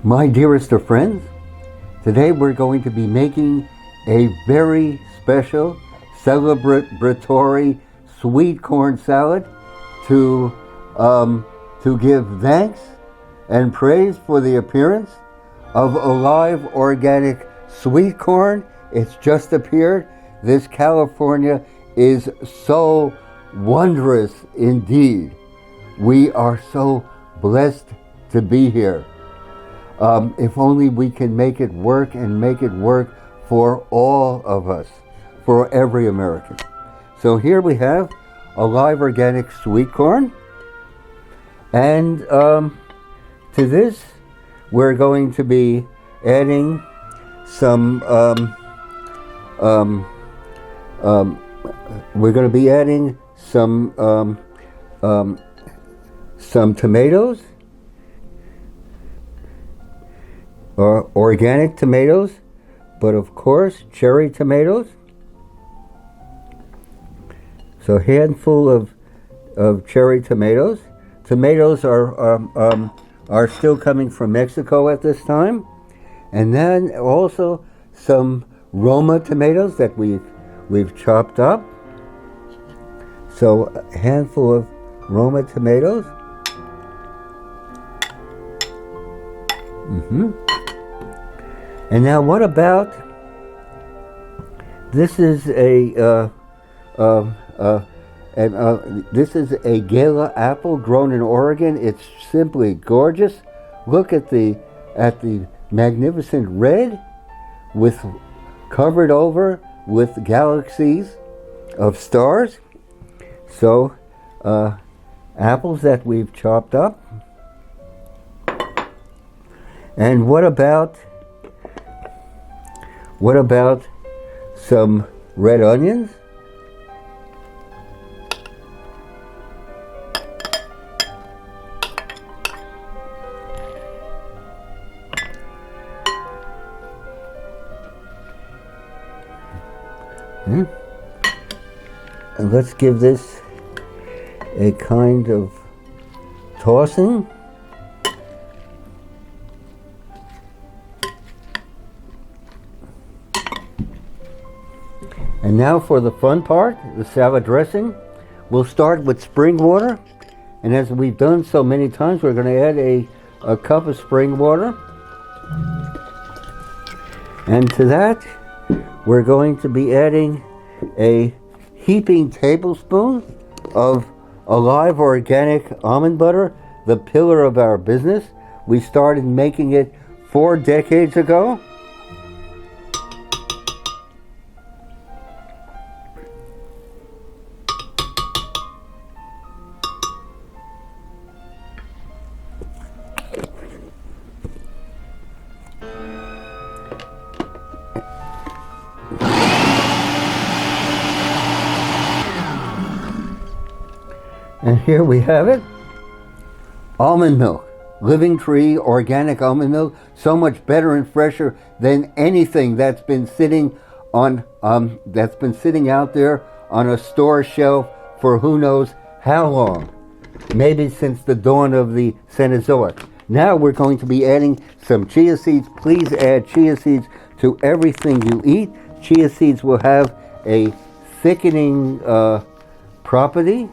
My dearest of friends, today we're going to be making a very special celebratory sweet corn salad to give thanks and praise for the appearance of alive organic sweet corn. It's just appeared. This California is so wondrous indeed. We are so blessed to be here. If only we can make it work and make it work for all of us, for every American. So here we have alive organic sweet corn. And to this, we're going to be adding some, some tomatoes, organic tomatoes, but of course cherry tomatoes. So a handful of cherry tomatoes. Tomatoes are still coming from Mexico at this time, and then also some Roma tomatoes that we've chopped up. So a handful of Roma tomatoes. And now, what about this? Is this is a Gala apple grown in Oregon. It's simply gorgeous. Look at the magnificent red, with covered over with galaxies of stars. So apples that we've chopped up. And what about some red onions? And let's give this a kind of tossing. And now for the fun part, the salad dressing. We'll start with spring water. And as we've done so many times, we're going to add a cup of spring water. And to that, we're going to be adding a heaping tablespoon of alive organic almond butter, the pillar of our business. We started making it 4 decades ago. And here we have it. Almond milk. Living Tree organic almond milk. So much better and fresher than anything that's been sitting on out there on a store shelf for who knows how long. Maybe since the dawn of the Cenozoic. Now we're going to be adding some chia seeds. Please add chia seeds to everything you eat. Chia seeds will have a thickening property.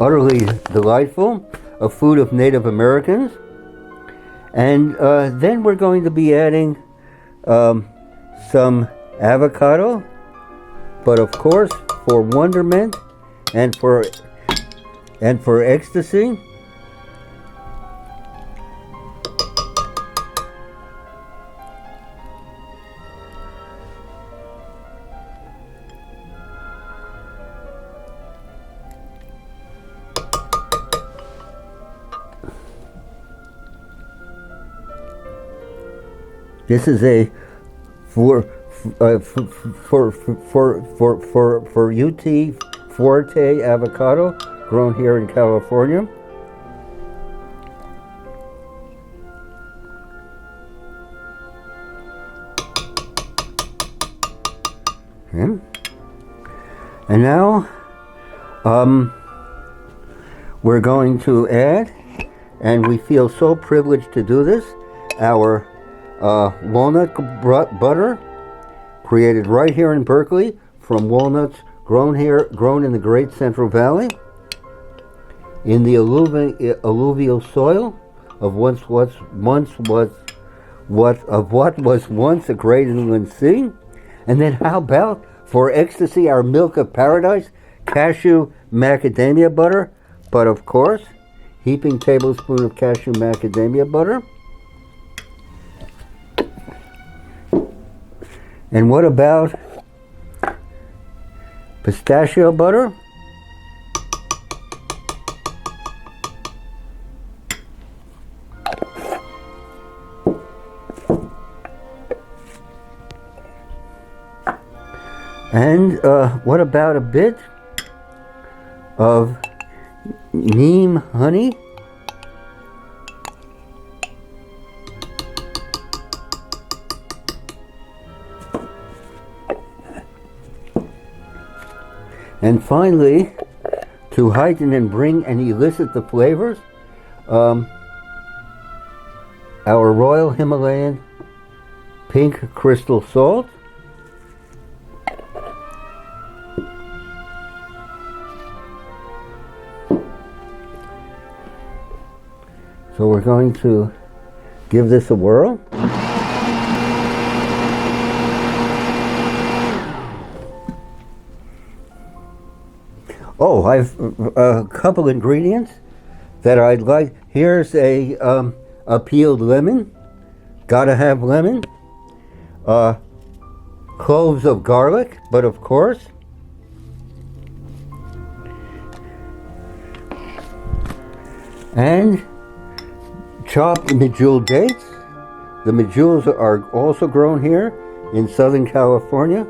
Utterly delightful, a food of Native Americans. And then we're going to be adding some avocado, but of course for wonderment and for ecstasy. This is a for UT Forte avocado grown here in California. Okay. And now we're going to add and we feel so privileged to do this. Our walnut butter, created right here in Berkeley from walnuts grown in the Great Central Valley, in the alluvial soil of what was once a great inland sea. And then how about, for ecstasy, our milk of paradise, cashew macadamia butter, but of course, heaping tablespoon of cashew macadamia butter. And what about pistachio butter? And what about a bit of neem honey? And finally, to heighten and bring and elicit the flavors, our Royal Himalayan pink crystal salt. So we're going to give this a whirl. Oh, I've a couple ingredients that I'd like. Here's a peeled lemon. Gotta have lemon. Cloves of garlic, but of course. And chopped medjool dates. The medjools are also grown here in Southern California.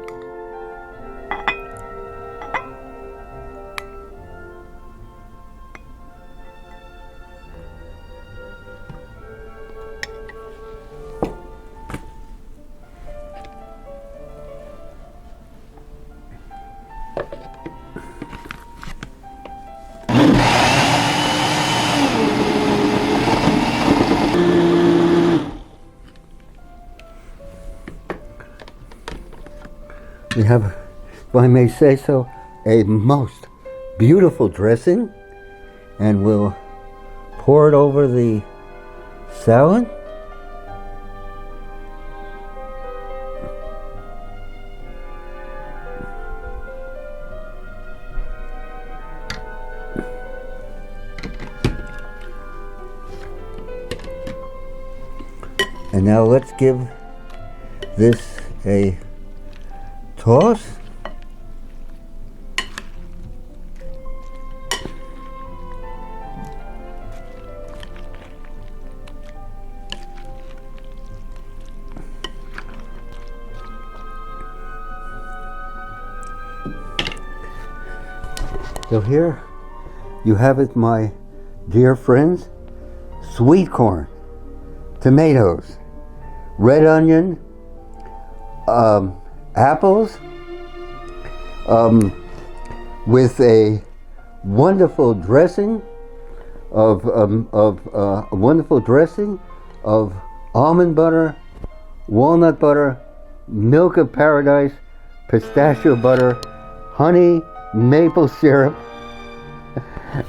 We have, if I may say so, a most beautiful dressing, and we'll pour it over the salad. And now let's give this a toss. So here you have it, my dear friends. Sweet corn, tomatoes, red onion, apples, with a wonderful dressing of almond butter, walnut butter, milk of paradise, pistachio butter, honey, maple syrup,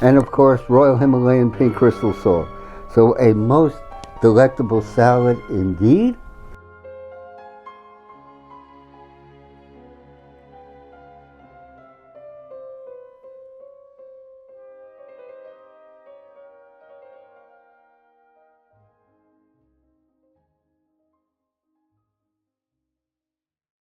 and of course Royal Himalayan pink crystal salt. So a most delectable salad indeed.